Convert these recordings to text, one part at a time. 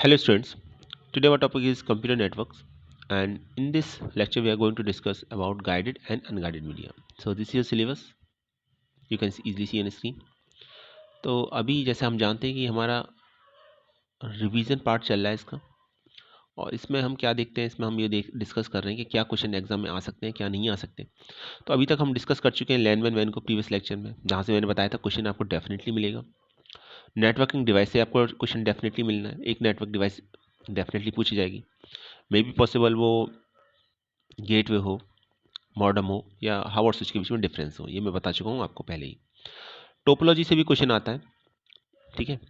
Hello students, today our topic is computer networks and in this lecture we are going to discuss about guided and unguided media. So this is your syllabus, you can easily see on screen. तो अभी जैसे हम जानते हैं कि हमारा revision part चल रहा है इसका और इसमें हम क्या देखते हैं, इसमें हम ये डिस्कस कर रहे हैं कि क्या क्वेश्चन एग्जाम में आ सकते हैं क्या नहीं आ सकते। तो अभी तक हम डिस्कस कर चुके हैं लैन वैन को प्रीवियस लेक्चर में, जहाँ से मैंने बताया था क्वेश्चन आपको डेफिनेटली मिलेगा। नेटवर्किंग डिवाइस से आपको क्वेश्चन डेफिनेटली मिलना है, एक नेटवर्क डिवाइस डेफिनेटली पूछी जाएगी। मे बी पॉसिबल वो गेटवे हो, मॉडम हो या हार्वर्ड स्विच के बीच में डिफरेंस हो, ये मैं बता चुका हूँ आपको पहले ही। टोपोलॉजी से भी क्वेश्चन आता है, ठीक है।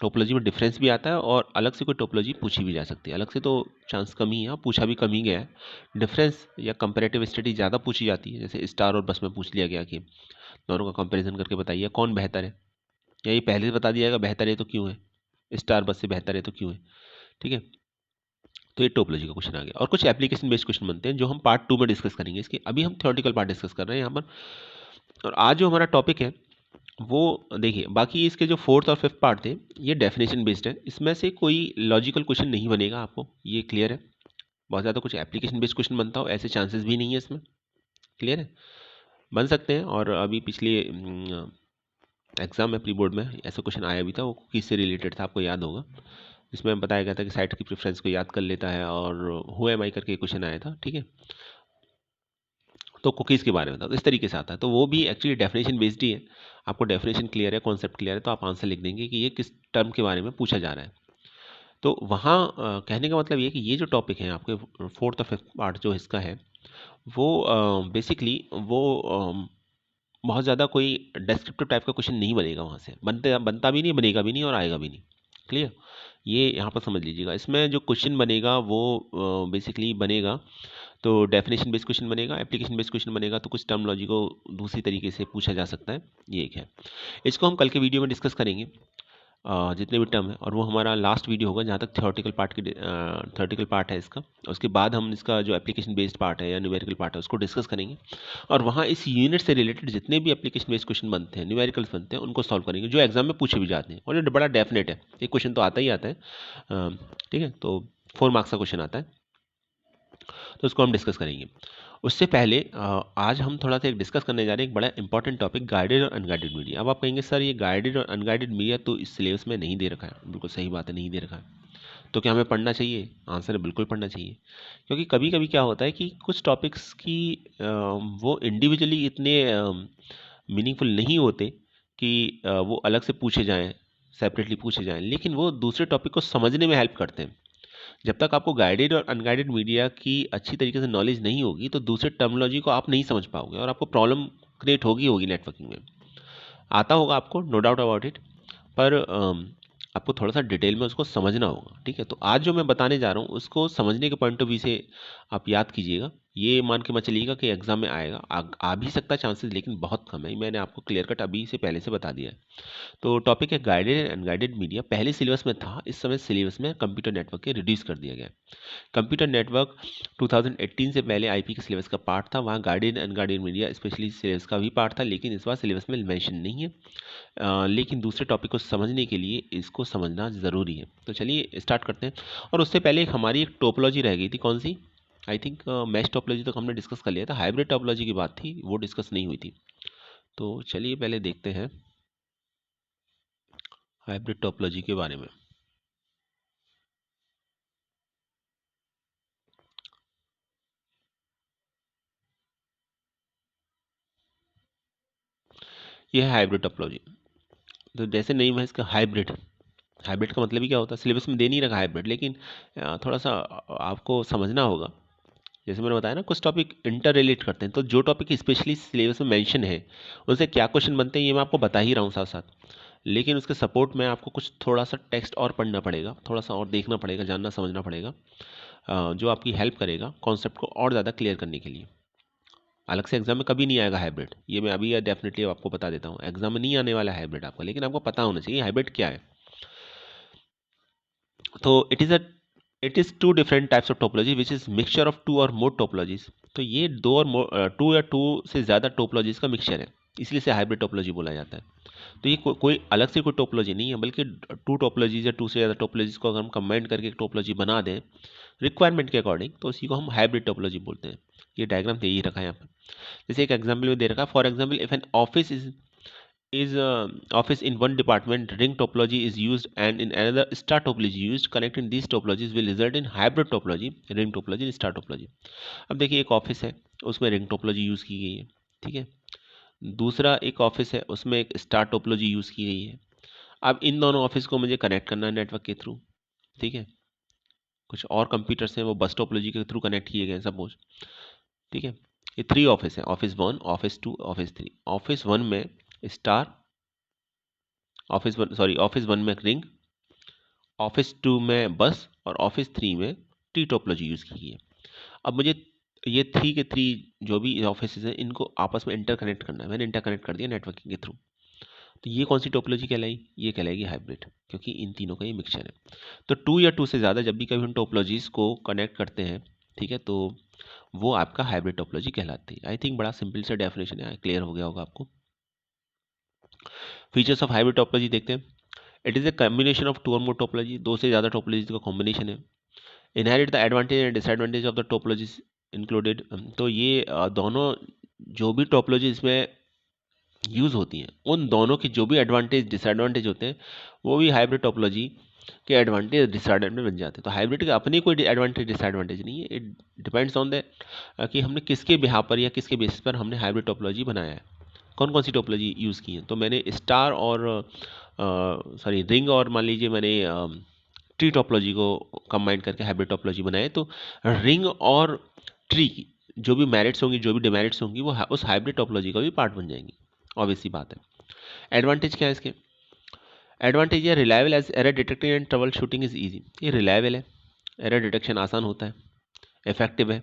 टोपोलॉजी में डिफरेंस भी आता है और अलग से कोई टोपोलॉजी पूछी भी जा सकती है। अलग से तो चांस कम ही है, पूछा भी कम ही गया है। डिफरेंस या कंपैरेटिव स्टडी ज़्यादा पूछी जाती है, जैसे स्टार और बस में पूछ लिया गया कि दोनों का कंपैरिजन करके बताइए कौन बेहतर है, या ये पहले से बता दिया जाएगा बेहतर है तो क्यों है, स्टार बस से बेहतर है तो क्यों है, ठीक है। तो ये टोपोलॉजी का क्वेश्चन आ गया। और कुछ एप्लीकेशन बेस्ड क्वेश्चन बनते हैं जो हम पार्ट 2 में डिस्कस करेंगे। इसके अभी हम थ्योरेटिकल पार्ट डिस्कस कर रहे हैं यहाँ पर। और आज जो हमारा टॉपिक है वो देखिए, बाकी इसके जो फोर्थ और फिफ्थ पार्ट थे ये डेफिनेशन बेस्ड है, इसमें से कोई लॉजिकल क्वेश्चन नहीं बनेगा, आपको ये क्लियर है। बहुत ज़्यादा कुछ एप्लीकेशन बेस्ड क्वेश्चन बनता हो ऐसे चांसेस भी नहीं है इसमें, क्लियर है। बन सकते हैं, और अभी पिछले एग्जाम में प्री बोर्ड में ऐसा क्वेश्चन आया भी था, वो कुकीज़ से रिलेटेड था, आपको याद होगा। इसमें बताया गया था कि साइट की प्रेफरेंस को याद कर लेता है और हु एम आई करके क्वेश्चन आया था, ठीक है। तो कुकीज़ के बारे में था, तो इस तरीके से आता है। तो वो भी एक्चुअली डेफिनेशन बेस्ड ही है। आपको डेफिनेशन क्लियर है, कॉन्सेप्ट क्लियर है, तो आप आंसर लिख देंगे कि ये किस टर्म के बारे में पूछा जा रहा है। तो वहाँ कहने का मतलब ये कि ये जो टॉपिक है आपके फोर्थ और फिफ्थ पार्ट जो इसका है वो बेसिकली वो बहुत ज़्यादा कोई डेस्क्रिप्टिव टाइप का क्वेश्चन नहीं बनेगा, वहाँ से बनता भी नहीं, बनेगा भी नहीं और आएगा भी नहीं, क्लियर। ये यहाँ पर समझ लीजिएगा। इसमें जो क्वेश्चन बनेगा वो बेसिकली बनेगा तो डेफिनेशन बेस्ड क्वेश्चन बनेगा, एप्लीकेशन बेस्ड क्वेश्चन बनेगा, तो कुछ टर्मोलॉजी को दूसरी तरीके से पूछा जा सकता है, ये एक है। इसको हम कल के वीडियो में डिस्कस करेंगे, जितने भी टर्म है, और वो हमारा लास्ट वीडियो होगा जहाँ तक थ्योरेटिकल पार्ट है इसका। उसके बाद हम इसका जो एप्लीकेशन बेस्ड पार्ट है या न्यूमेरिकल पार्ट है उसको डिस्कस करेंगे, और वहाँ इस यूनिट से रिलेटेड जितने भी एप्लीकेशन बेस्ड क्वेश्चन बनते हैं, न्यूमेरिकल्स बनते हैं, उनको सॉल्व करेंगे जो एग्जाम में पूछे भी जाते हैं, और ये बड़ा डेफिनेट है, एक क्वेश्चन तो आता ही आता है, ठीक है। तो 4 मार्क्स का क्वेश्चन आता है, तो उसको हम डिस्कस करेंगे। उससे पहले आज हम थोड़ा सा एक डिस्कस करने जा रहे हैं एक बड़ा इंपॉर्टेंट टॉपिक, गाइडेड और अनगाइडेड मीडिया। अब आप कहेंगे सर ये गाइडेड और अनगाइडेड मीडिया तो इस सिलेबस में नहीं दे रखा है। बिल्कुल सही बात है, नहीं दे रखा है। तो क्या हमें पढ़ना चाहिए? आंसर है बिल्कुल पढ़ना चाहिए। क्योंकि कभी कभी क्या होता है कि कुछ टॉपिक्स की वो इंडिविजुअली इतने मीनिंगफुल नहीं होते कि वो अलग से पूछे जाएं, सेपरेटली पूछे जाएं, लेकिन वो दूसरे टॉपिक को समझने में हेल्प करते हैं। जब तक आपको गाइडेड और अनगाइडेड मीडिया की अच्छी तरीके से नॉलेज नहीं होगी तो दूसरे टर्मिनोलॉजी को आप नहीं समझ पाओगे और आपको प्रॉब्लम क्रिएट होगी नेटवर्किंग में। आता होगा आपको, नो डाउट अबाउट इट, पर आपको थोड़ा सा डिटेल में उसको समझना होगा, ठीक है। तो आज जो मैं बताने जा रहा हूँ उसको समझने के पॉइंट ऑफ व्यू से आप याद कीजिएगा। ये मान के मत चलिएगा कि एग्जाम में आएगा, आ भी सकता है चांसेस, लेकिन बहुत कम है। मैंने आपको क्लियर कट अभी से पहले से बता दिया है। तो टॉपिक है गाइडेड एंड अनगाइडेड मीडिया। पहले सिलेबस में था, इस समय सिलेबस में कंप्यूटर नेटवर्क के रिड्यूस कर दिया गया है। कंप्यूटर नेटवर्क 2018 से पहले आईपी के सिलेबस का पार्ट था, वहाँ guided unguided media specially syllabus का भी पार्ट था, लेकिन इस बार सिलेबस में मेंशन नहीं है। लेकिन दूसरे टॉपिक को समझने के लिए इसको समझना ज़रूरी है। तो चलिए स्टार्ट करते हैं। और उससे पहले हमारी एक टोपोलॉजी रह गई थी, कौन सी? आई थिंक मैश टोपोलॉजी तो हमने डिस्कस कर लिया था, हाइब्रिड टोपोलॉजी की बात थी, वो डिस्कस नहीं हुई थी। तो चलिए पहले देखते हैं हाइब्रिड टोपोलॉजी के बारे में। ये है हाइब्रिड टोपोलॉजी। तो जैसे नेम है इसका हाइब्रिड, हाइब्रिड का मतलब ही क्या होता है? सिलेबस में दे नहीं रखा हाइब्रिड, लेकिन थोड़ा सा आपको समझना होगा। जैसे मैंने बताया ना, कुछ टॉपिक इंटर रिलेट करते हैं, तो जो टॉपिक स्पेशली सिलेबस में मेंशन है उनसे क्या क्वेश्चन बनते हैं ये मैं आपको बता ही रहा हूँ साथ साथ, लेकिन उसके सपोर्ट में आपको कुछ थोड़ा सा टेक्स्ट और पढ़ना पड़ेगा, थोड़ा सा और देखना पड़ेगा, जानना समझना पड़ेगा, जो आपकी हेल्प करेगा कॉन्सेप्ट को और ज़्यादा क्लियर करने के लिए। अलग से एग्जाम में कभी नहीं आएगा हाइब्रिड, ये मैं अभी डेफिनेटली आपको बता देता हूँ, एग्जाम में नहीं आने वाला है हाइब्रिड आपका, लेकिन आपको पता होना चाहिए हाइब्रिड क्या है। तो it is two different types of topology which is mixture of two और मोर टोपोलॉजीज। तो ये दो और टू या टू से ज़्यादा टोपोलॉजीज का मिक्सचर है, इसलिए से हाइब्रिड टोपोलॉजी बोला जाता है। तो ये कोई अलग से कोई टोपोलॉजी नहीं है, बल्कि टू टोपोलॉजीज या टू से ज़्यादा टोपोलॉजीज को अगर हम कंबाइन करके एक टोपोलॉजी बना दें रिक्वायरमेंट के अकॉर्डिंग, तो उसी को हम हाइब्रिड टोपोलॉजी बोलते हैं। ये डायग्राम यही रखा है यहाँ पर। जैसे एक एग्जाम्पल में दे रखा है, for example if an office is office in one department, ring topology is used, and in another star topology used. Connecting these topologies will result in hybrid topology, ring topology and star topology. अब देखिए एक office है उसमें ring topology use की गई है, ठीक है। दूसरा एक ऑफिस है उसमें एक स्टार टोपोलॉजी यूज़ की गई है। अब इन दोनों ऑफिस को मुझे कनेक्ट करना है नेटवर्क के थ्रू, ठीक है। कुछ और कंप्यूटर्स हैं वो बस टोपोलॉजी के थ्रू कनेक्ट किए गए सपोज, ठीक है। ये 3 ऑफिस है, ऑफिस 1, ऑफिस 2, ऑफिस 3। ऑफिस 1 में स्टार, ऑफिस 1 में रिंग, ऑफिस 2 में बस और ऑफिस 3 में टी टोपोलॉजी यूज़ की गई है। अब मुझे ये 3 के 3 जो भी ऑफिस हैं इनको आपस में इंटरकनेक्ट करना है। मैंने इंटरकनेक्ट कर दिया नेटवर्किंग के थ्रू। तो ये कौन सी टोपोलॉजी कहलाई? ये कहलाएगी हाइब्रिड, क्योंकि इन तीनों का ये मिक्सचर है। तो 2 या 2 से ज़्यादा जब भी कभी हम टोपोलॉजीज़ को कनेक्ट करते हैं, ठीक है, तो वो आपका हाइब्रिड टोपोलॉजी कहलाती है। आई थिंक बड़ा सिंपल सा डेफिनेशन है, क्लियर हो गया होगा आपको। फीचर्स ऑफ हाइब्रिड टोपोलॉजी देखते हैं। It is a combination of 2 और मोर टोपोलॉजी, 2 से ज़्यादा टोपोलॉजी का कॉम्बिनेशन है। Inherit the advantage and disadvantage of the topologies included. तो ये दोनों जो भी टोपोलॉजी इसमें यूज़ होती हैं उन दोनों की जो भी एडवांटेज डिसएडवांटेज होते हैं वो भी हाइब्रिड टोपोलॉजी के एडवांटेज डिसएडवांटेज बन जाते हैं। तो हाइब्रिड के अपनी कोई एडवांटेज डिसएडवांटेज नहीं है, इट डिपेंड्स ऑन द कि हमने किसके बिहार पर या किसके बेसिस पर हमने हाइब्रिड टोपोलॉजी बनाया है, कौन कौन सी टोपोलॉजी यूज़ की है। तो मैंने स्टार और रिंग और मान लीजिए मैंने ट्री टोपोलॉजी को कंबाइन करके हाइब्रिड टोपोलॉजी बनाए। तो रिंग और ट्री की जो भी मेरिट्स होंगी जो भी डिमेरिट्स होंगी वो उस हाइब्रिड टोपोलॉजी का भी पार्ट बन जाएंगी, ऑब्वियस सी बात है। एडवांटेज क्या है इसके? एडवांटेज है reliable as error detecting and troubleshooting is easy. ये रिलायबल है, एरर डिटेक्शन आसान होता है, इफेक्टिव है,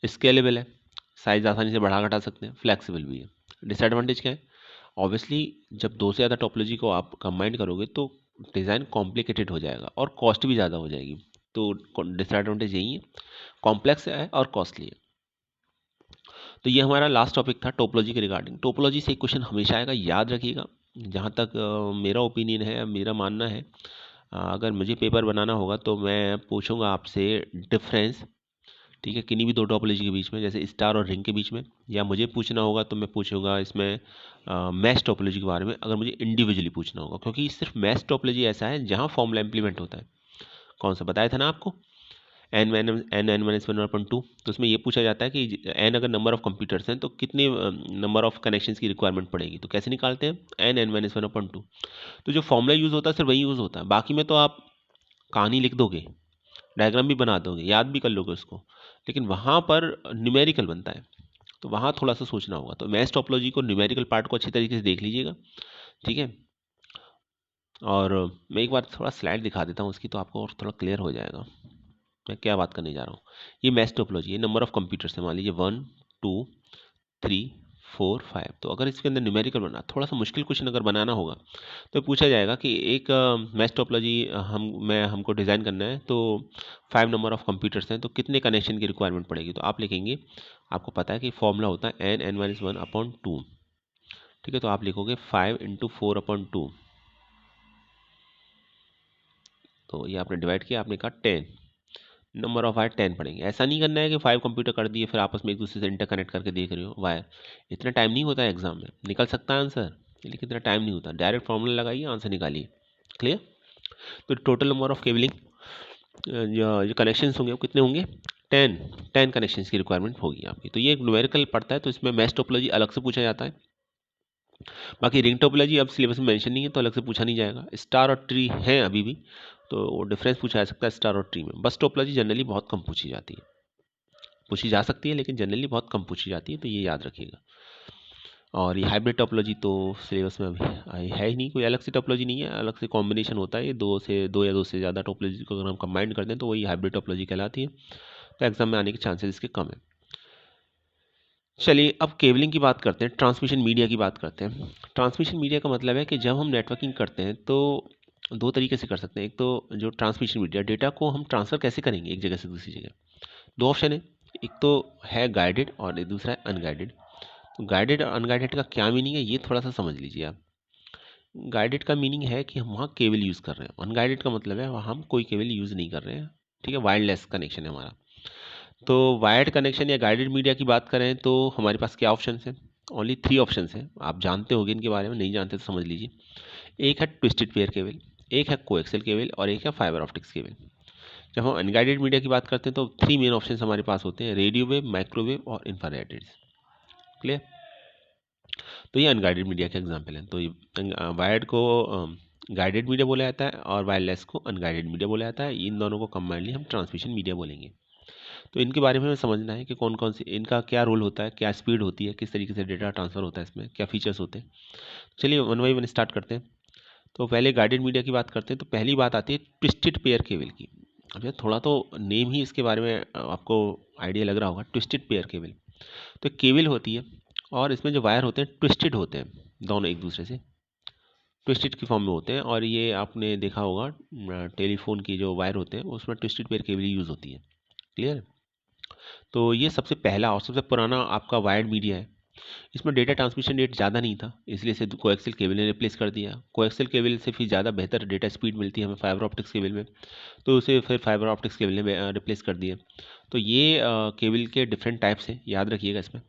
स्केलेबल है, साइज आसानी से बढ़ा घटा सकते हैं, फ्लेक्सिबल भी है। डिसएडवांटेज क्या है? ऑब्वियसली जब 2 से ज़्यादा टोपोलॉजी को आप कंबाइन करोगे तो डिज़ाइन कॉम्प्लिकेटेड हो जाएगा और कॉस्ट भी ज़्यादा हो जाएगी। तो डिसएडवांटेज यही है, कॉम्प्लेक्स है और कॉस्टली है। तो ये हमारा लास्ट टॉपिक था टोपोलॉजी के रिगार्डिंग। टोपोलॉजी से एक क्वेश्चन हमेशा आएगा, याद रखिएगा। जहाँ तक मेरा ओपिनियन है, मेरा मानना है, अगर मुझे पेपर बनाना होगा तो मैं पूछूंगा आपसे डिफरेंस, ठीक है, किन्हीं भी 2 टोपोलॉजी के बीच में, जैसे स्टार और रिंग के बीच में। या मुझे पूछना होगा तो मैं पूछूंगा इसमें मैश टोपोलॉजी के बारे में, अगर मुझे इंडिविजुअली पूछना होगा, क्योंकि सिर्फ मैश टोपोलॉजी ऐसा है जहाँ फॉर्मूला इंप्लीमेंट होता है। कौन सा बताया था ना आपको, n-1/2। तो उसमें ये पूछा जाता है कि n अगर नंबर ऑफ कंप्यूटर्स हैं तो कितने नंबर ऑफ कनेक्शंस की रिक्वायरमेंट पड़ेगी। तो कैसे निकालते हैं, n-1/2। तो जो फॉर्मूला यूज़ होता है सिर्फ वही यूज़ होता है, बाकी में तो आप कहानी लिख दोगे, डायग्राम भी बना दोगे, याद भी कर लोगे उसको, लेकिन वहाँ पर न्यूमेरिकल बनता है, तो वहाँ थोड़ा सा सोचना होगा। तो मैश टोपोलॉजी को न्यूमेरिकल पार्ट को अच्छी तरीके से देख लीजिएगा, ठीक है। और मैं एक बार थोड़ा स्लाइड दिखा देता हूँ उसकी, तो आपको और थोड़ा क्लियर हो जाएगा मैं क्या बात करने जा रहा हूँ। ये मैश टोपोलॉजी है, नंबर ऑफ कंप्यूटर्स है, मान लीजिए 1 2 3 4 5। तो अगर इसके अंदर न्यूमेरिकल बना, थोड़ा सा मुश्किल क्वेश्चन अगर बनाना होगा तो पूछा जाएगा कि एक मैश टोपोलॉजी हमको डिज़ाइन करना है, तो 5 नंबर ऑफ कंप्यूटर्स हैं, तो कितने कनेक्शन की रिक्वायरमेंट पड़ेगी। तो आप लिखेंगे, आपको पता है कि फॉर्मूला होता है n-1/2, ठीक है। तो आप लिखोगे 5 × 4/2, तो ये आपने डिवाइड किया, आपने कहा 10, नंबर ऑफ वायर 10 पड़ेंगे। ऐसा नहीं करना है कि 5 कंप्यूटर कर दिए फिर आपस में एक दूसरे से इंटरकनेक्ट करके देख रहे हो वायर। इतना टाइम नहीं होता है, एग्जाम में निकल सकता है आंसर लेकिन इतना टाइम नहीं होता। डायरेक्ट फॉर्मूला लगाइए, आंसर निकालिए, क्लियर। तो टोटल नंबर ऑफ केबलिंग जो कनेक्शंस होंगे वो कितने होंगे, 10 कनेक्शंस की रिक्वायरमेंट होगी आपकी। तो ये एक न्यूमेरिकल पड़ता है, तो इसमें मैश टोपोलॉजी अलग से पूछा जाता है। बाकी रिंग टोपोलॉजी अब सिलेबस में मेंशन नहीं है तो अलग से पूछा नहीं जाएगा। स्टार और ट्री है अभी भी, तो डिफरेंस पूछा जा सकता है स्टार और ट्री में। बस टोपोलॉजी जनरली बहुत कम पूछी जाती है, पूछी जा सकती है लेकिन जनरली बहुत कम पूछी जाती है, तो ये याद रखिएगा। और ये हाइब्रिड टोपोलॉजी तो सिलेबस में अभी है ही नहीं, कोई अलग से टोपोलॉजी नहीं है, अलग से कॉम्बिनेशन होता है। ये 2 या 2 से ज़्यादा टोपोलॉजी को अगर हम कंबाइन कर दें तो वही हाइब्रिड टोपोलॉजी कहलाती है। तो एग्जाम में आने के चांसेस इसके कम है। चलिए अब केबलिंग की बात करते हैं, ट्रांसमिशन मीडिया की बात करते हैं। ट्रांसमिशन मीडिया का मतलब है कि जब हम नेटवर्किंग करते हैं तो 2 तरीके से कर सकते हैं। एक तो जो ट्रांसमिशन मीडिया, डेटा को हम ट्रांसफ़र कैसे करेंगे एक जगह से दूसरी जगह। 2 ऑप्शन है, एक तो है गाइडेड और एक दूसरा है अनगाइडेड। तो गाइडेड और अनगाइडेड का क्या मीनिंग है ये थोड़ा सा समझ लीजिए आप। गाइडेड का मीनिंग है कि हम वहाँ केबल यूज़ कर रहे हैं, अनगाइडेड का मतलब है वहाँ हम कोई केबल यूज़ नहीं कर रहे हैं, ठीक है, वायरलेस कनेक्शन है हमारा। तो वायर्ड कनेक्शन या गाइडेड मीडिया की बात करें तो हमारे पास क्या ऑप्शन है? ओनली 3 ऑप्शन हैं, आप जानते होंगे इनके बारे में, नहीं जानते तो समझ लीजिए। एक है ट्विस्टेड पेयर केबल, एक है कोएक्सियल केबल और एक है फाइबर ऑप्टिक्स केबल। जब हम अनगाइडेड मीडिया की बात करते हैं तो 3 मेन ऑप्शन हमारे पास होते हैं, रेडियो वेव, माइक्रोवेव और इंफ्रारेड। क्लियर? तो ये अनगाइडेड मीडिया के एग्जाम्पल हैं। तो ये वायर्ड को गाइडेड मीडिया बोला जाता है और वायरलेस को अनगाइडेड मीडिया बोला जाता है। इन दोनों को कंबाइनली हम ट्रांसमिशन मीडिया बोलेंगे। तो इनके बारे में हमें समझना है कि कौन कौन सी इनका क्या रोल होता है, क्या स्पीड होती है, किस तरीके से डेटा ट्रांसफर होता है, इसमें क्या फीचर्स होते हैं। चलिए वन बाई वन स्टार्ट करते हैं। तो पहले गाइडेड मीडिया की बात करते हैं। तो पहली बात आती है ट्विस्टेड पेयर केबल की। अब यार थोड़ा तो नेम ही इसके बारे में आपको आइडिया लग रहा होगा, ट्विस्टेड पेयर केबल। तो केबल होती है और इसमें जो वायर होते हैं ट्विस्टेड होते हैं, दोनों एक दूसरे से ट्विस्टेड की फॉर्म में होते हैं। और ये आपने देखा होगा टेलीफोन की जो वायर होते हैं उसमें ट्विस्टेड पेयर केबल यूज़ होती है। क्लियर? तो ये सबसे पहला और सबसे पुराना आपका वायर्ड मीडिया है। इसमें डेटा ट्रांसमिशन रेट ज़्यादा नहीं था, इसलिए इसे कोएक्सियल केबल ने रिप्लेस कर दिया। कोएक्सियल केबल से फिर ज़्यादा बेहतर डेटा स्पीड मिलती है हमें फाइबर ऑप्टिक्स केबल में, तो उसे फिर फाइबर ऑप्टिक्स केबल ने रिप्लेस कर दिया। तो ये केबल के डिफरेंट टाइप्स हैं, याद रखिएगा इसमें।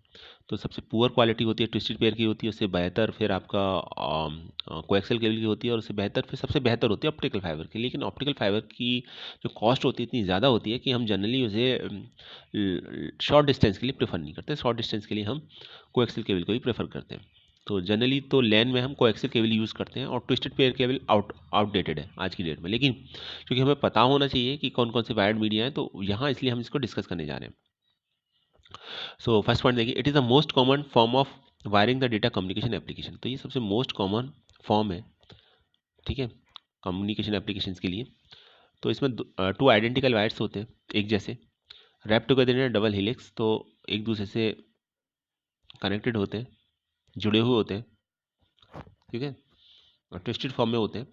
तो सबसे पुअर क्वालिटी होती है ट्विस्टेड पेयर की होती है, उससे बेहतर फिर आपका कोएक्सियल केबल की होती है, और उससे बेहतर फिर सबसे बेहतर होती है ऑप्टिकल फाइबर की। लेकिन ऑप्टिकल फाइबर की जो कॉस्ट होती है इतनी ज़्यादा होती है कि हम जनरली उसे शॉर्ट डिस्टेंस के लिए प्रेफर नहीं करते। शॉर्ट डिस्टेंस के लिए हम कोएक्सियल केबल को ही प्रेफर करते हैं। तो जनरली तो लैन में हम कोएक्सियल केबल यूज़ करते हैं और ट्विस्टेड पेयर केबल आउटडेटेड है आज की डेट में। लेकिन क्योंकि हमें पता होना चाहिए कि कौन कौन से वायर्ड मीडिया है, तो यहाँ इसलिए हम इसको डिस्कस करने जा रहे हैं। सो फर्स्ट पॉइंट देखिए, it is the most common form of wiring the data communication application. तो ये सबसे मोस्ट कॉमन फॉर्म है, ठीक है, कम्युनिकेशन एप्लीकेशंस के लिए। तो इसमें 2 आइडेंटिकल वायर्स होते हैं एक जैसे, wrap together in double helix, तो एक दूसरे से कनेक्टेड होते हैं, जुड़े हुए होते हैं, ठीक है, और ट्विस्टेड फॉर्म में होते हैं।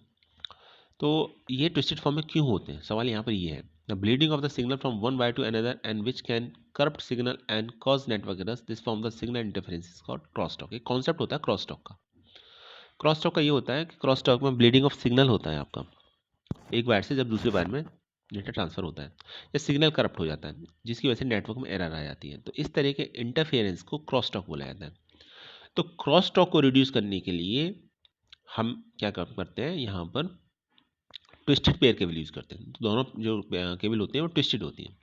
तो ये ट्विस्टेड फॉर्म में क्यों होते हैं, सवाल यहाँ पर ये है। The bleeding of the signal from one wire to another and which can corrupt signal and cause network errors, this form the signal interference is called crosstalk. एक कॉन्सेप्ट होता है क्रॉसटॉक का। क्रॉसटॉक का ये होता है कि क्रॉसटॉक में ब्लीडिंग ऑफ सिग्नल होता है आपका, एक वायर से जब दूसरे वायर में डेटा ट्रांसफर होता है या सिग्नल करप्ट हो जाता है, जिसकी वजह से नेटवर्क में एरर आ जाती है, तो इस तरह के इंटरफेरेंस को क्रॉसटॉक बोला जाता है। तो क्रॉसटॉक को रिड्यूस करने के लिए हम क्या करते हैं, यहाँ पर ट्विस्टेड पेयर केबल यूज़ करते हैं। तो दोनों जो केबल होते हैं वो ट्विस्टेड होती हैं,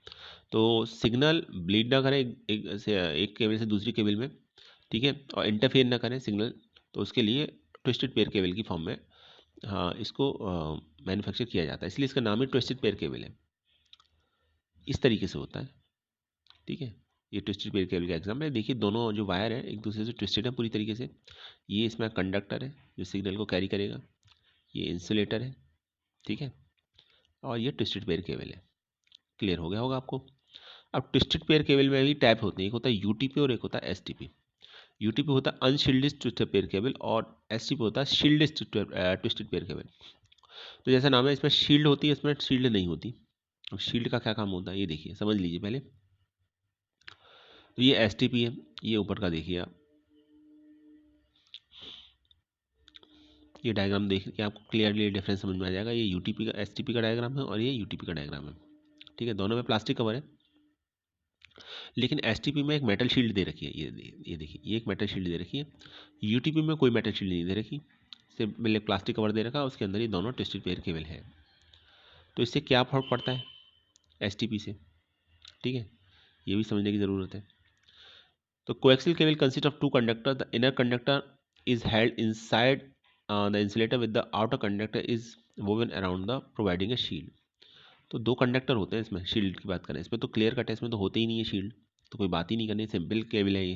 तो सिग्नल ब्लीड ना करें एक केबल से दूसरी केबल में, ठीक है, और इंटरफेयर ना करें सिग्नल। तो उसके लिए ट्विस्टेड पेयर केबल की फॉर्म में हाँ इसको मैन्युफैक्चर किया जाता है, इसलिए इसका नाम ही ट्विस्टेड पेयर केबल है। इस तरीके से होता है, ठीक है। ये ट्विस्टेड पेयर केबल का एग्जाम्पल है। देखिए दोनों जो वायर है एक दूसरे से ट्विस्टेड है पूरी तरीके से। ये इसमें कंडक्टर है जो सिग्नल को कैरी करेगा, ये इंसुलेटर है, ठीक है, और ये ट्विस्टेड पेयर केबल है। क्लियर हो गया होगा आपको। अब ट्विस्टेड पेयर केबल में भी टाइप होते हैं, एक होता है यूटीपी और एक होता है एसटीपी। यूटीपी होता है अनशील्डेड ट्विस्टेड पेयर केबल और एसटीपी होता है शील्डेड ट्विस्टेड पेयर केबल। तो जैसा नाम है, इसमें शील्ड होती है, इसमें शील्ड नहीं होती। अब शील्ड का क्या काम होता है ये देखिए, समझ लीजिए पहले। तो ये एसटीपी है, ये ऊपर का देखिए आप, ये डायग्राम देख के आपको क्लियरली डिफरेंस समझ में आ जाएगा। ये यूटीपी का एसटीपी का डायग्राम है और ये यूटीपी का डायग्राम है, ठीक है, दोनों में प्लास्टिक कवर है। लेकिन एसटीपी में एक मेटल शील्ड दे रखी है, ये देखिए, ये एक मेटल शील्ड दे रखी है। यूटीपी में कोई मेटल शील्ड नहीं दे रखी, सिर्फ एक प्लास्टिक कवर दे रखा है, उसके अंदर ये दोनों ट्विस्टेड पेयर केबल है। तो इससे क्या फर्क पड़ता है एसटीपी से, ठीक है, ये भी समझने की ज़रूरत है। तो coaxial cable consist of 2 conductor, the inner conductor is held inside the insulator with the outer conductor is woven around the providing A shield. तो 2 कंडक्टर होते हैं इसमें, शील्ड की बात करें इसमें तो क्लियर कट है, इसमें तो होते ही नहीं है शील्ड, तो कोई बात ही नहीं करनी, सिंपल केबल है ये।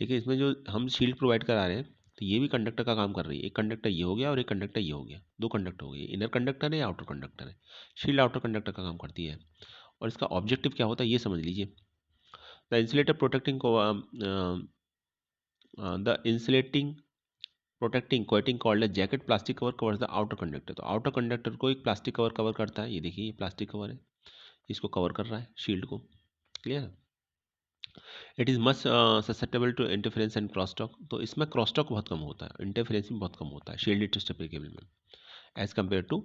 लेकिन इसमें जो हम शील्ड प्रोवाइड करा रहे हैं, तो ये भी कंडक्टर का काम कर रही है। एक कंडक्टर ये हो गया और एक कंडक्टर ये हो गया, 2 कंडक्टर हो गए, इनर कंडक्टर है या आउटर कंडक्टर है। शील्ड आउटर कंडक्टर का काम करती है। और इसका ऑब्जेक्टिव क्या होता है ये समझ लीजिए। The insulator protecting the insulating protecting coating called a jacket plastic cover covers the outer conductor. तो आउटर कंडक्टर को एक प्लास्टिक कवर कवर करता है, ये देखिए ये प्लास्टिक कवर है, इसको कवर कर रहा है शील्ड को। क्लियर है? It is much susceptible to interference and crosstalk. तो इसमें क्रॉसटॉक बहुत कम होता है, इंटरफेरेंस भी बहुत कम होता है शील्डेड ट्विस्टर पेयर केबल में as compare to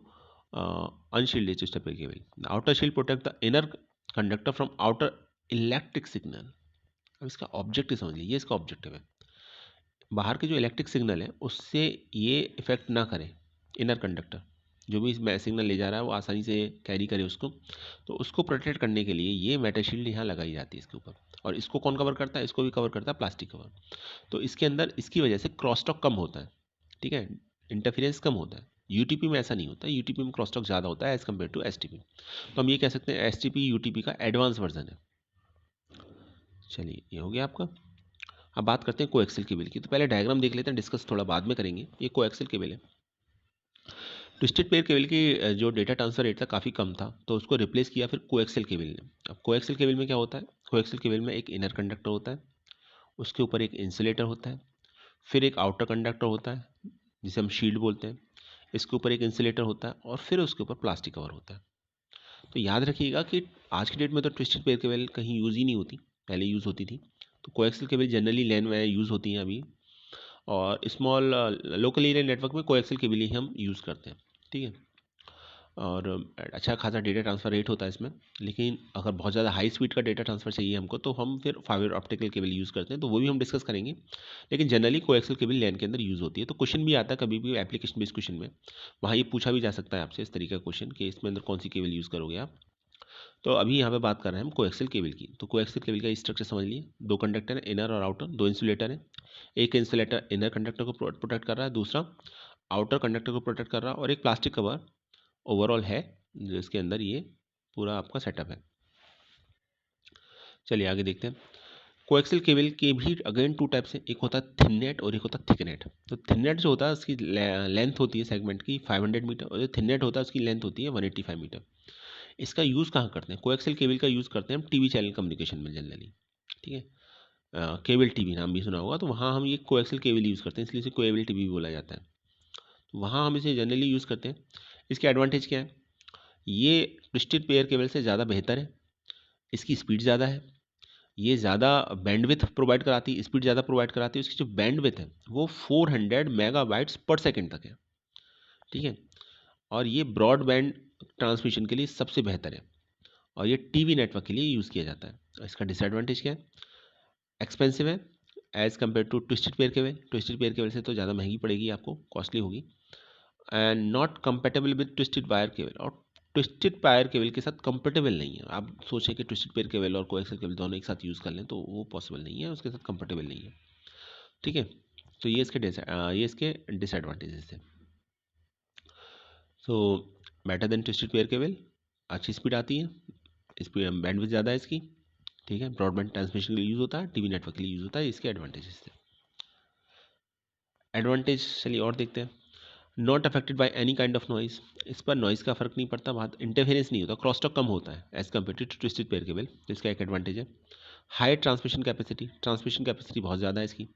unshielded twister pair cable. Outer shield protect the inner conductor from outer electric signal. अब इसका ऑब्जेक्टिव समझ लीजिए, इसका ऑब्जेक्टिव है बाहर के जो इलेक्ट्रिक सिग्नल है उससे ये इफेक्ट ना करे इनर कंडक्टर, जो भी इसमें सिग्नल ले जा रहा है वो आसानी से कैरी करे उसको। तो उसको प्रोटेक्ट करने के लिए ये मेटल शील्ड यहाँ लगाई जाती है इसके ऊपर। और इसको कौन कवर करता है? इसको भी कवर करता है प्लास्टिक कवर। तो इसके अंदर इसकी वजह से क्रॉसटॉक कम होता है, ठीक है, इंटरफेरेंस कम होता है। यूटीपी में ऐसा नहीं होता, यूटीपी में क्रॉसटॉक ज़्यादा होता है एज़ कम्पेयर टू एसटीपी। तो हम ये कह सकते हैं एसटीपी यूटीपी का एडवांस वर्जन है। चलिए ये हो गया आपका। अब बात करते हैं कोएक्सियल केबल की। तो पहले डायग्राम देख लेते हैं, डिस्कस थोड़ा बाद में करेंगे। ये कोएक्सियल केबल है। ट्विस्टेड पेयर केबल की जो डेटा ट्रांसफर रेट था काफ़ी कम था, तो उसको रिप्लेस किया फिर कोएक्सियल केबल ने। अब कोएक्सियल केबल में क्या होता है? कोएक्सियल केबल में एक इनर कंडक्टर होता है, उसके ऊपर एक इंसुलेटर होता है, फिर एक आउटर कंडक्टर होता है जिसे हम शील्ड बोलते हैं, इसके ऊपर एक इंसुलेटर होता है और फिर उसके ऊपर प्लास्टिक कवर होता है। तो याद रखिएगा कि आज की डेट में तो ट्विस्टेड पेयर केबल कहीं यूज़ ही नहीं होती, पहले यूज़ होती थी। तो कोएक्सियल केबल जनरली लैन में यूज़ होती हैं अभी, और स्मॉल लोकल एरिया नेटवर्क में कोएक्सियल केबल ही हम यूज़ करते हैं, ठीक है। और अच्छा खासा डेटा ट्रांसफ़र रेट होता है इसमें। लेकिन अगर बहुत ज़्यादा हाई स्पीड का डेटा ट्रांसफ़र चाहिए हमको तो हम फिर फाइबर ऑप्टिकल केबल यूज़ करते हैं, तो वो भी हम डिस्कस करेंगे। लेकिन जनरली कोएक्सियल केबल लैन के अंदर यूज़ होती है। तो क्वेश्चन भी आता है कभी भी एप्लीकेशन बेस्ड क्वेश्चन में, वहाँ ये पूछा भी जा सकता है आपसे इस तरीके का क्वेश्चन कि इसमें अंदर कौन सी केबल यूज़ करोगे आप। तो अभी यहाँ पे बात कर रहे हैं हम कोएक्सियल केबल की। तो कोएक्सियल केबल का स्ट्रक्चर समझ लिए, दो कंडक्टर है इनर और आउटर, दो इंसुलेटर है। एक इंसुलेटर इनर कंडक्टर को प्रोटेक्ट कर रहा है, दूसरा आउटर कंडक्टर को प्रोटेक्ट कर रहा है, और एक प्लास्टिक कवर ओवरऑल है जिसके अंदर ये पूरा आपका सेटअप है। चलिए आगे देखते हैं। कोएक्सियल केबल के भी अगेन टू टाइप्स हैं, एक होता है थिन नेट और एक होता है थिक नेट। तो थिन नेट जो होता है उसकी लेंथ होती है सेगमेंट की 500 मीटर, और जो थिन नेट होता है उसकी लेंथ होती है 185 मीटर। इसका यूज़ कहाँ करते हैं? कोएक्सियल केबल का यूज़ करते हैं हम टीवी चैनल कम्युनिकेशन में जनरली, ठीक है। केबल टीवी नाम भी सुना होगा, तो वहाँ हम ये कोएक्सियल केबल यूज़ करते हैं, इसलिए इसे केबल टीवी भी बोला जाता है। तो वहाँ हम इसे जनरली यूज़ करते हैं। इसके एडवांटेज क्या है? ये ट्विस्टेड पेयर केबल से ज़्यादा बेहतर है, इसकी स्पीड ज़्यादा है, ये ज़्यादा बैंडविड्थ प्रोवाइड कराती है, स्पीड ज़्यादा प्रोवाइड कराती है। इसकी जो बैंडविड्थ है वो 400 मेगाबाइट्स पर सेकंड तक है, ठीक है। और ये ब्रॉडबैंड ट्रांसमिशन के लिए सबसे बेहतर है, और ये टीवी नेटवर्क के लिए यूज़ किया जाता है। इसका डिसएडवांटेज क्या है? एक्सपेंसिव है as compare to twisted pair cable. Twisted pair cable से तो ज़्यादा महंगी पड़ेगी आपको, कॉस्टली होगी। And not compatible with twisted wire cable, और ट्विस्टेड वायर केबल के साथ कंपेटेबल नहीं है। आप सोचें कि ट्विस्टेड पेयर केबल और कोएक्सियल केबल दोनों एक साथ यूज़ कर लें तो वो पॉसिबल नहीं है, उसके साथ कंपेटेबल नहीं है, ठीक है। तो ये इसके डिसएडवांटेजेस थे। So better than twisted pair cable, अच्छी स्पीड आती है, स्पीड बैंडविड्थ ज़्यादा है इसकी, ठीक है। ब्रॉडबैंड ट्रांसमिशन के लिए यूज़ होता है, टीवी नेटवर्क के लिए यूज़ होता है, इसके एडवांटेजेस थे। एडवांटेज चलिए और देखते हैं। Not affected by any kind of noise, इस पर नॉइज़ का फर्क नहीं पड़ता, बात इंटरफेरेंस नहीं होता, क्रॉसटॉक कम होता है as compare to twisted pair cable, तो इसका एक एडवांटेज है। हाई ट्रांसमिशन कैपेसिटी बहुत ज़्यादा है इसकी,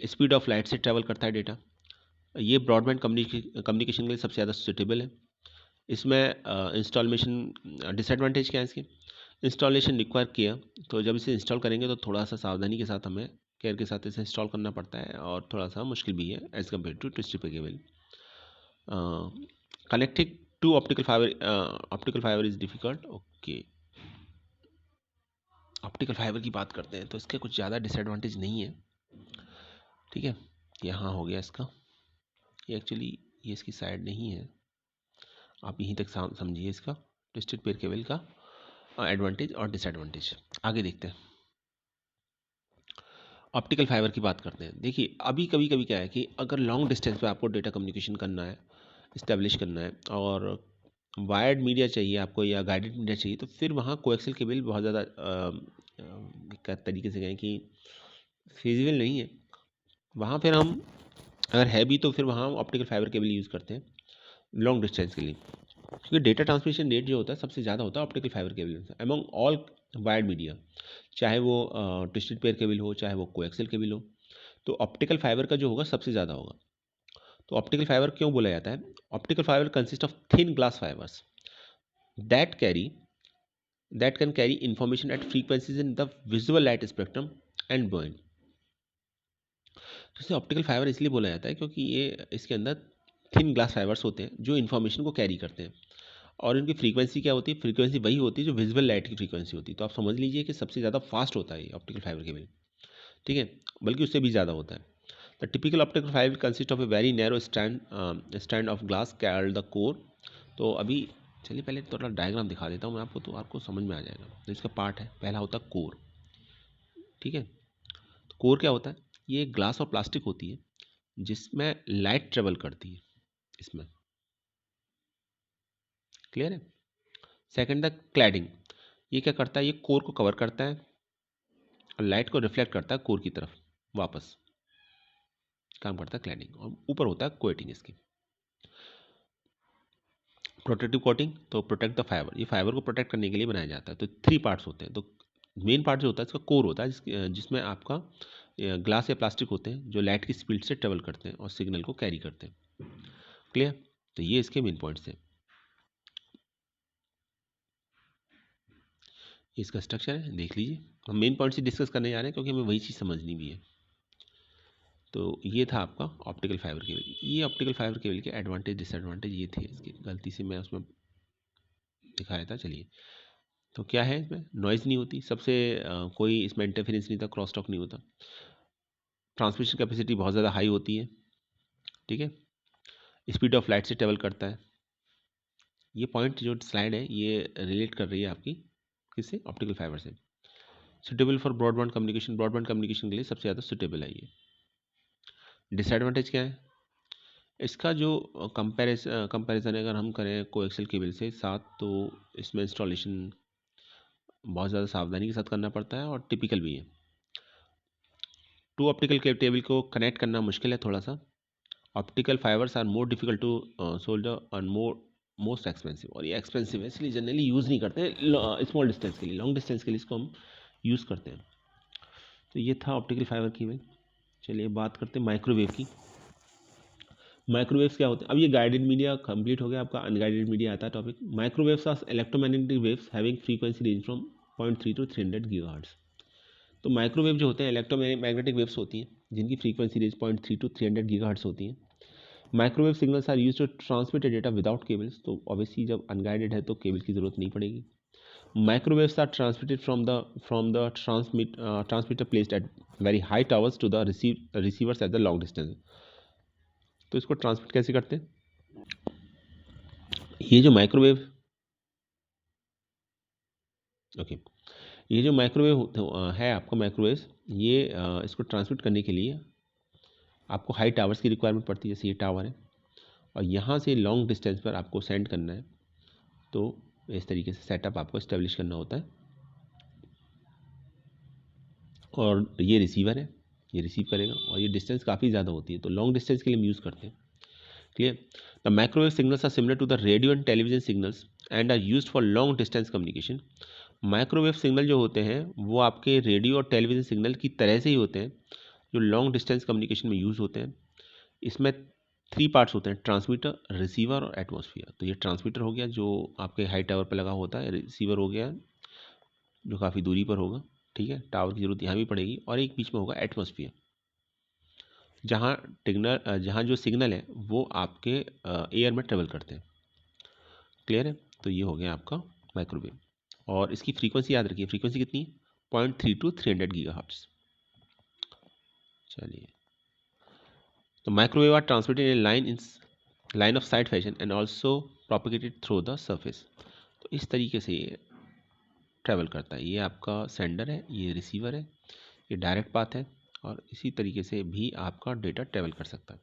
स्पीड ऑफ लाइट से ट्रैवल करता है डेटा। ये ब्रॉडबैंड कम्युनिकेशन के लिए सबसे ज़्यादा सूटेबल है। इसमें इंस्टॉलेशन डिसएडवांटेज क्या है इसके? इंस्टॉलेशन रिक्वायर किया, तो जब इसे इंस्टॉल करेंगे तो थोड़ा सा सावधानी के साथ हमें केयर के साथ इसे इंस्टॉल करना पड़ता है, और थोड़ा सा मुश्किल भी है as compare to twisted pair cable. Connecting to optical fibre is difficult. Okay, optical fibre की बात करते हैं तो इसके कुछ ज़्यादा डिसएडवांटेज नहीं है, ठीक है। यहाँ हो गया इसका, ये एक्चुअली ये इसकी साइड नहीं है, आप यहीं तक समझिए इसका ट्विस्टेड पेयर केबल का एडवांटेज और डिसएडवांटेज। आगे देखते हैं, ऑप्टिकल फाइबर की बात करते हैं। देखिए अभी कभी कभी क्या है कि अगर लॉन्ग डिस्टेंस पे आपको डेटा कम्युनिकेशन करना है, इस्टेब्लिश करना है, और वायर्ड मीडिया चाहिए आपको या गाइडेड मीडिया चाहिए, तो फिर वहाँ कोएक्सियल केबल बहुत ज़्यादा एक तरीके से कहें कि फिजिबल नहीं है। वहाँ फिर हम अगर है भी तो फिर वहाँ हम ऑप्टिकल फाइबर केबल यूज़ करते हैं लॉन्ग डिस्टेंस के लिए, क्योंकि डेटा ट्रांसमिशन रेट जो होता है सबसे ज़्यादा होता है ऑप्टिकल फाइबर केबल में एमंग ऑल वायर्ड मीडिया, चाहे वो ट्विस्टेड पेयर केबल हो चाहे वो कोएक्सियल केबल हो। तो ऑप्टिकल फाइबर का जो होगा सबसे ज़्यादा होगा। तो ऑप्टिकल फाइबर क्यों बोला जाता है? Optical fibre consist of thin glass fibres that carry that can carry information at frequencies in the visible light spectrum and beyond. तो इसे ऑप्टिकल फाइबर इसलिए बोला जाता है क्योंकि ये इसके अंदर थिन ग्लास फाइबर्स होते हैं जो इन्फॉर्मेशन को कैरी करते हैं, और इनकी फ्रीक्वेंसी क्या होती है, फ्रीक्वेंसी वही होती है जो विजुअल लाइट की फ्रीक्वेंसी होती है। तो आप समझ लीजिए कि सबसे ज़्यादा फास्ट होता है ये ऑप्टिकल फाइबर केबल, ठीक है, बल्कि उससे भी ज़्यादा होता है। The typical optical fibre consist of a very narrow stand of glass called the core. तो अभी चलिए पहले थोड़ा डायग्राम दिखा देता हूँ मैं आपको, तो आपको समझ में आ जाएगा। तो इसका पार्ट है, पहला होता है कोर, ठीक है। तो कोर क्या होता है, ये ग्लास और प्लास्टिक होती है जिसमें लाइट ट्रेवल करती है इसमें, क्लियर है। सेकंड द क्लैडिंग, ये क्या करता है, ये कोर को कवर करता है और लाइट को रिफ्लेक्ट करता है कोर की तरफ वापस, काम करता है क्लैडिंग। और ऊपर होता है कोटिंग इसकी। प्रोटेक्टिव कोटिंग, तो प्रोटेक्ट द फाइबर, ये फाइबर को प्रोटेक्ट करने के लिए बनाया जाता है। तो 3 पार्ट्स होते हैं। तो मेन पार्ट जो होता है इसका कोर होता है, जिसमें आपका ग्लास या प्लास्टिक होते हैं जो लाइट की स्पीड से ट्रेवल करते हैं और सिग्नल को कैरी करते हैं, क्लियर। तो ये इसके मेन पॉइंट्स हैं, इसका स्ट्रक्चर है, देख लीजिए। हम मेन पॉइंट्स ही डिस्कस करने जा रहे हैं क्योंकि हमें वही चीज़ समझनी भी है। तो ये था आपका ऑप्टिकल फाइबर केबल। ये ऑप्टिकल फाइबर केबल के एडवांटेज डिसएडवांटेज ये थे इसकी, गलती से मैं उसमें दिखाया था। चलिए, तो क्या है, इसमें नॉइज़ नहीं होती सबसे, कोई इसमें इंटरफेरेंस नहीं था, क्रॉस टॉक नहीं होता। ट्रांसमिशन कैपेसिटी बहुत ज़्यादा हाई होती है, ठीक है। स्पीड ऑफ लाइट से ट्रेवल करता है। ये पॉइंट जो स्लाइड है ये रिलेट कर रही है आपकी किससे, ऑप्टिकल फाइबर से। Suitable for broadband communication, broadband communication के लिए सबसे ज़्यादा सुटेबल है ये। डिसएडवांटेज क्या है इसका, जो कंपैरिजन अगर हम करें कोएक्सियल केबल से साथ, तो इसमें इंस्टॉलेशन बहुत ज़्यादा सावधानी के साथ करना पड़ता है और टिपिकल भी है। 2 ऑप्टिकल केबल को कनेक्ट करना मुश्किल है थोड़ा सा। Optical fibres are more difficult to solder और मोस्ट एक्सपेंसिव, और ये एक्सपेंसिव है इसलिए जनरली यूज़ नहीं करते हैं स्मॉल डिस्टेंस के लिए। लॉन्ग डिस्टेंस के लिए इसको हम यूज़ करते हैं। तो ये था ऑप्टिकल फाइबर केबल। चलिए बात करते हैं माइक्रोवेव की। माइक्रोवेव्स क्या होते हैं, अब ये गाइडेड मीडिया कंप्लीट हो गया, आपका अनगाइडेड मीडिया आता है topic. Microwaves are electromagnetic waves having frequency range from 0.3 to 300 gigahertz. तो माइक्रोवेव जो होते हैं इलेक्ट्रोमैग्नेटिक वेव्स होती हैं जिनकी फ्रीक्वेंसी रेंज 0.3 to 300 गीगाहर्ट्ज होती हैं। Microwave signals are use to transmit data without cables, तो ऑब्वियसली जब अनगाइडेड है तो केबल की जरूरत नहीं पड़ेगी। Microwaves are transmitted from the transmitter placed at very high towers to the receivers at the long distance. तो इसको ट्रांसमिट कैसे करते हैं, ये जो माइक्रोवेव, ओके, ये जो माइक्रोवेव है आपका माइक्रोवेव, ये इसको ट्रांसमिट करने के लिए आपको हाई टावर्स की रिक्वायरमेंट पड़ती है, जैसे ये टावर है, और यहाँ से लॉन्ग डिस्टेंस पर आपको सेंड करना है। तो इस तरीके से सेटअप आपको इस्टेब्लिश करना होता है। और ये रिसीवर है, ये रिसीव करेगा, और ये डिस्टेंस काफ़ी ज़्यादा होती है तो लॉन्ग डिस्टेंस के लिए हम यूज़ करते हैं, clear. The microwave signals are similar to the radio and television signals and are used for long distance communication. Microwave signal जो होते हैं वो आपके रेडियो और टेलीविजन सिग्नल की तरह से ही होते हैं जो लॉन्ग डिस्टेंस कम्युनिकेशन में यूज़ होते हैं। इसमें 3 पार्ट्स होते हैं, ट्रांसमीटर, रिसीवर और एटमॉस्फेयर। तो ये ट्रांसमीटर हो गया जो आपके हाई टावर पर लगा होता है, रिसीवर हो गया जो काफ़ी दूरी पर होगा, ठीक है, टावर की जरूरत यहाँ भी पड़ेगी, और एक बीच में होगा एटमॉस्फेयर जहाँ जो सिग्नल है वो आपके एयर में ट्रेवल करते हैं, क्लियर है। तो ये हो गया आपका माइक्रोवेव, और इसकी फ्रीक्वेंसी याद रखिए, फ्रीक्वेंसी कितनी है, 0.3 to 300 गीगाहर्ट्ज। चलिए, तो microwave are transmitted in line of sight fashion and also propagated through the surface. तो इस तरीके से ये ट्रैवल करता है, ये आपका सेंडर है, ये रिसीवर है, ये डायरेक्ट पाथ है, और इसी तरीके से भी आपका डेटा ट्रैवल कर सकता है।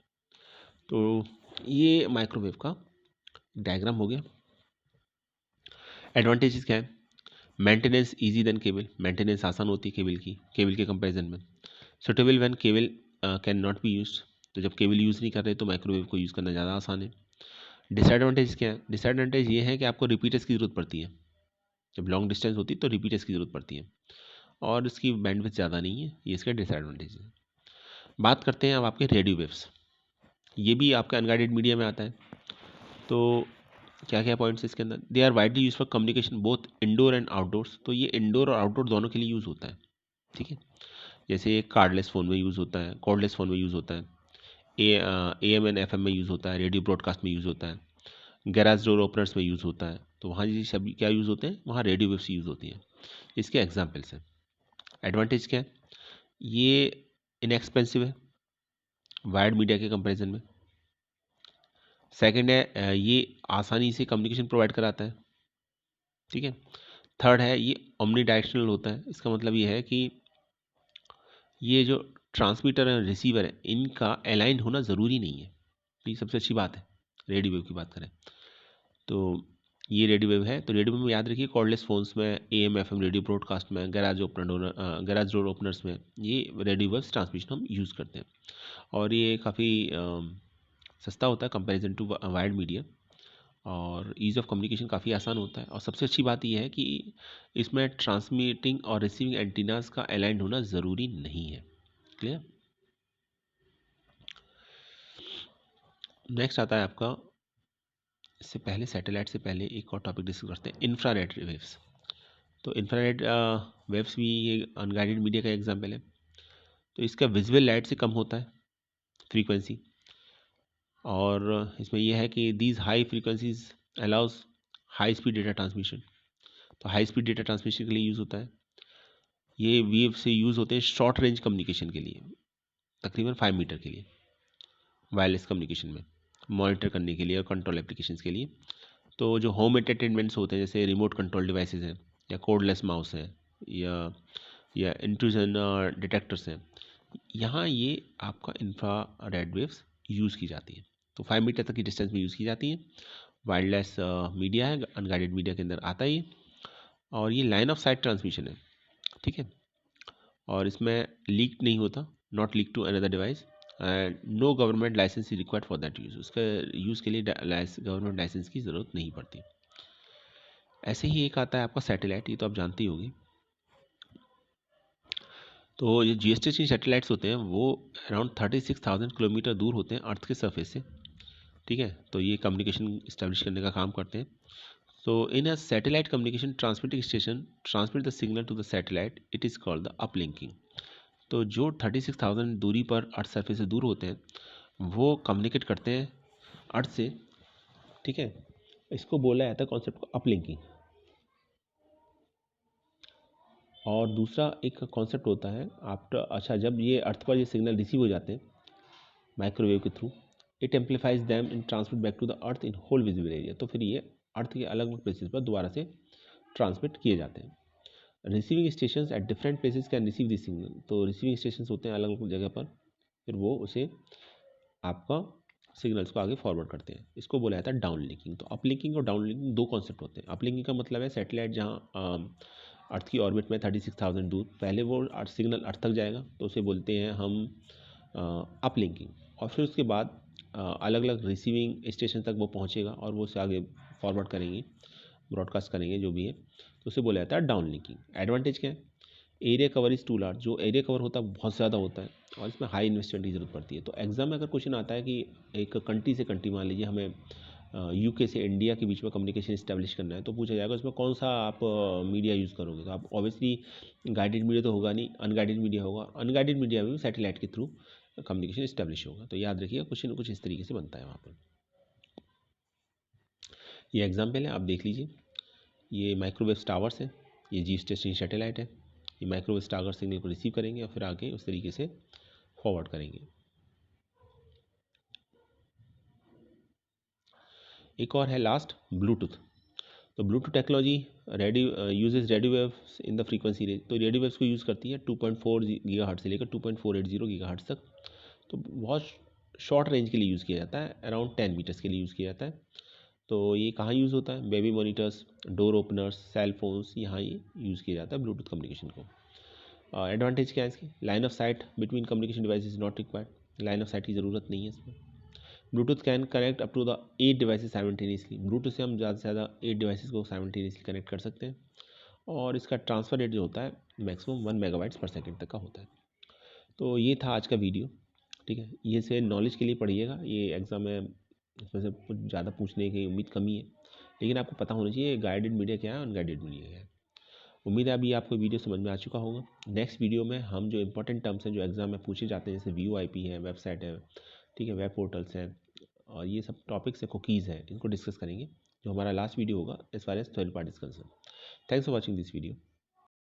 तो ये माइक्रोवेव का डायग्राम हो गया। एडवांटेजेस क्या है, maintenance easy than cable, maintenance आसान होती है केबल के कंपैरिजन में। Suitable when cable can not be used, तो जब केबल यूज़ नहीं कर रहे तो माइक्रोवेव को यूज़ करना ज़्यादा आसान है। डिसएडवांटेज क्या है, डिसएडवांटेज ये है कि आपको रिपीटर्स की ज़रूरत पड़ती है, जब लॉन्ग डिस्टेंस होती है तो रिपीटर्स की ज़रूरत पड़ती है, और इसकी बैंडविड्थ ज़्यादा नहीं है, ये इसका डिसएडवांटेज है। बात करते हैं अब आपके रेडियो वेव्स, ये भी आपके अनगाइडेड मीडिया में आता है। तो क्या क्या पॉइंट्स इसके अंदर, they are widely use for communication both indoor and outdoors, तो ये इंडोर और आउटडोर दोनों के लिए यूज़ होता है, ठीक है। जैसे कार्डलेस फ़ोन में यूज़ होता है, कॉर्डलेस फ़ोन में यूज़ होता है, AM एंड FM में यूज़ होता है, रेडियो ब्रॉडकास्ट में यूज़ होता है, गैराज डोर ओपनर्स में यूज़ होता है। तो वहाँ ये सब क्या यूज़ होते हैं, वहाँ रेडियो वेव्स यूज़ होती हैं। इसके एग्जाम्पल्स हैं। एडवांटेज क्या है, ये इनएक्सपेंसिव है वायर्ड मीडिया के कंपैरिजन में। सेकंड है ये आसानी से कम्युनिकेशन प्रोवाइड कराता है, ठीक है। थर्ड है ये ओमनी डायरेक्शनल होता है, इसका मतलब ये है कि ये जो ट्रांसमीटर और रिसीवर है इनका अलाइन होना ज़रूरी नहीं है, तो ये सबसे अच्छी बात है। रेडियो वेव की बात करें तो ये रेडियो वेव है, तो रेडियो वेव में याद रखिए कॉर्डलेस फ़ोन्स में, AM FM रेडियो ब्रॉडकास्ट में, गैराज डोर ओपनर्स में ये रेडियो वेव्स ट्रांसमिशन हम यूज़ करते हैं। और ये काफ़ी सस्ता होता है कंपैरिजन टू वायर्ड मीडिया, और ईज़ ऑफ कम्युनिकेशन काफ़ी आसान होता है। और सबसे अच्छी बात यह है कि इसमें ट्रांसमिटिंग और रिसीविंग एंटीनास का अलाइंड होना ज़रूरी नहीं है। क्लियर। नेक्स्ट आता है आपका, इससे पहले सैटेलाइट से पहले एक और टॉपिक डिस्कस करते हैं, इंफ्रारेड वेव्स। तो इंफ्रारेड वेव्स भी ये अनगाइडेड मीडिया का एग्जाम्पल है। तो इसका विजुअल लाइट से कम होता है फ्रीक्वेंसी, और इसमें यह है कि these high frequencies allows high speed data transmission. तो हाई स्पीड डेटा ट्रांसमिशन के लिए यूज़ होता है। ये वेव से यूज़ होते हैं शॉर्ट रेंज कम्युनिकेशन के लिए, तकरीबन 5 मीटर के लिए, वायरलेस कम्युनिकेशन में मॉनिटर करने के लिए और कंट्रोल एप्लीकेशंस के लिए। तो जो होम एंटरटेनमेंट्स होते हैं जैसे रिमोट कंट्रोल डिवाइसेस हैं, या कोडलेस माउस है, या इंट्रूजन डिटेक्टर्स हैं, यहाँ ये आपका इंफ्रा रेड वेव्स यूज़ की जाती है। तो 5 मीटर तक की डिस्टेंस में यूज़ की जाती है। वायरलेस मीडिया है, अनगाइडेड मीडिया के अंदर आता ही, और ये लाइन ऑफ साइट ट्रांसमिशन है, ठीक है। और इसमें लीक नहीं होता, not leak to another device, and no government licence is required for that use. उसका यूज़ के लिए गवर्नमेंट लाइसेंस की ज़रूरत नहीं पड़ती। ऐसे ही एक आता है आपका सैटेलाइट, ये तो आप जानते ही होंगे। तो ये GSTC सैटेलाइट्स होते हैं वो अराउंड 36,000 किलोमीटर दूर होते हैं अर्थ के सरफेस से, ठीक है। तो ये कम्युनिकेशन इस्टेब्लिश करने का काम करते हैं। So in a satellite communication transmitting station transmit the signal to the satellite, it is called the uplinking। तो जो 36,000 दूरी पर अर्थ सरफेस से दूर होते हैं वो कम्युनिकेट करते हैं अर्थ से, ठीक है। इसको बोला जाता है कॉन्सेप्ट को अपलिंकिंग। और दूसरा एक कॉन्सेप्ट होता है आफ्टर, अच्छा, जब ये अर्थ पर ये सिग्नल रिसीव हो जाते हैं माइक्रोवेव के through, it amplifies them in transmit back to the earth in whole visible area. तो फिर ये अर्थ के अलग अलग प्लेसेस पर दोबारा से ट्रांसमिट किए जाते हैं। Receiving station at different places can receive this signal. तो रिसीविंग स्टेशन होते हैं अलग अलग जगह पर, फिर वो उसे आपका सिग्नल्स को आगे फॉरवर्ड करते हैं। इसको बोला जाता है डाउन लिंकिंग। तो अप लिंकिंग और डाउन लिंकिंग दो कॉन्सेप्ट होते हैं। अप लिंकिंग का मतलब है सैटेलाइट जहाँ अर्थ की ऑर्बिट में 36,000 दूर, पहले वो सिग्नल अर्थ तक जाएगा तो उसे बोलते हैं हम अप लिंकिंग। और फिर उसके बाद अलग अलग रिसीविंग स्टेशन तक वो पहुँचेगा और वो उसे आगे फॉरवर्ड करेंगे, ब्रॉडकास्ट करेंगे जो भी है, तो उसे बोला जाता है डाउन लिंकिंग। एडवांटेज क्या है, area cover is too large. जो एरिया कवर होता है बहुत ज़्यादा होता है और इसमें हाई इन्वेस्टमेंट की ज़रूरत पड़ती है। तो एग्जाम में अगर क्वेश्चन आता है कि एक कंट्री से कंट्री, मान लीजिए हमें UK से इंडिया के बीच में कम्युनिकेशन इस्टेब्लिश करना है, तो पूछा जाएगा उसमें कौन सा आप मीडिया यूज़ करोगे। तो आप ऑब्वियसली गाइडेड मीडिया तो होगा नहीं, अनगाइडेड मीडिया होगा। अनगाइडेड मीडिया में भी सैटेलाइट के थ्रू कम्युनिकेशन इस्टेब्लिश होगा। तो याद रखिएगा क्वेश्चन कुछ इस तरीके से बनता है वहाँ पर। ये एग्जाम्पल है, आप देख लीजिए। ये माइक्रोवेव टावर्स है, ये GSTC सैटेलाइट है। ये माइक्रोवेव टावर सिग्नल को रिसीव करेंगे और फिर आगे उस तरीके से फॉरवर्ड करेंगे। एक और है लास्ट, ब्लूटूथ। तो Bluetooth technology radio uses radio waves in the frequency range. तो रेडियो वेव्स को यूज़ करती है 2.4 गीगाहर्ट्ज़ से लेकर 2.480 गीगाहर्ट्ज़ तक। तो बहुत शॉर्ट रेंज के लिए यूज़ किया जाता है, अराउंड 10 मीटर्स के लिए यूज़ किया जाता है। तो ये कहाँ यूज़ होता है, baby monitors, door openers, cell phones, यहाँ ये यूज़ किया जाता है ब्लूटूथ कम्युनिकेशन को। एडवांटेज क्या है इसकी, line of sight between communication device is not required. Line of sight की ज़रूरत नहीं है इसमें। Bluetooth can connect up to the 8 devices simultaneously. Bluetooth से हम ज़्यादा से ज़्यादा 8 डिवाइसेस को साइमल्टेनियसली कनेक्ट कर सकते हैं। और इसका ट्रांसफ़र रेट जो होता है मैक्सिमम 1 मेगाबाइट्स पर सेकंड तक का होता है। तो ये था आज का वीडियो, ठीक है। ये से नॉलेज के लिए पढ़िएगा, ये एग्ज़ाम में इसमें से कुछ ज़्यादा पूछने की उम्मीद कमी है। लेकिन आपको पता होना चाहिए गाइडेड मीडिया क्या है, अनगाइडेड मीडिया क्या है। उम्मीद है अभी आपको वीडियो समझ में आ चुका होगा। नेक्स्ट वीडियो में हम जो इंपॉर्टेंट टर्म्स हैं जो एग्जाम में पूछे जाते हैं, जैसे VoIP है, वेबसाइट है, ठीक है, वेब पोर्टल्स हैं, और ये सब टॉपिक्स है, कुकीज़ है, इनको डिस्कस करेंगे जो हमारा लास्ट वीडियो होगा as far as 12 part is concern. Thanks for watching this video.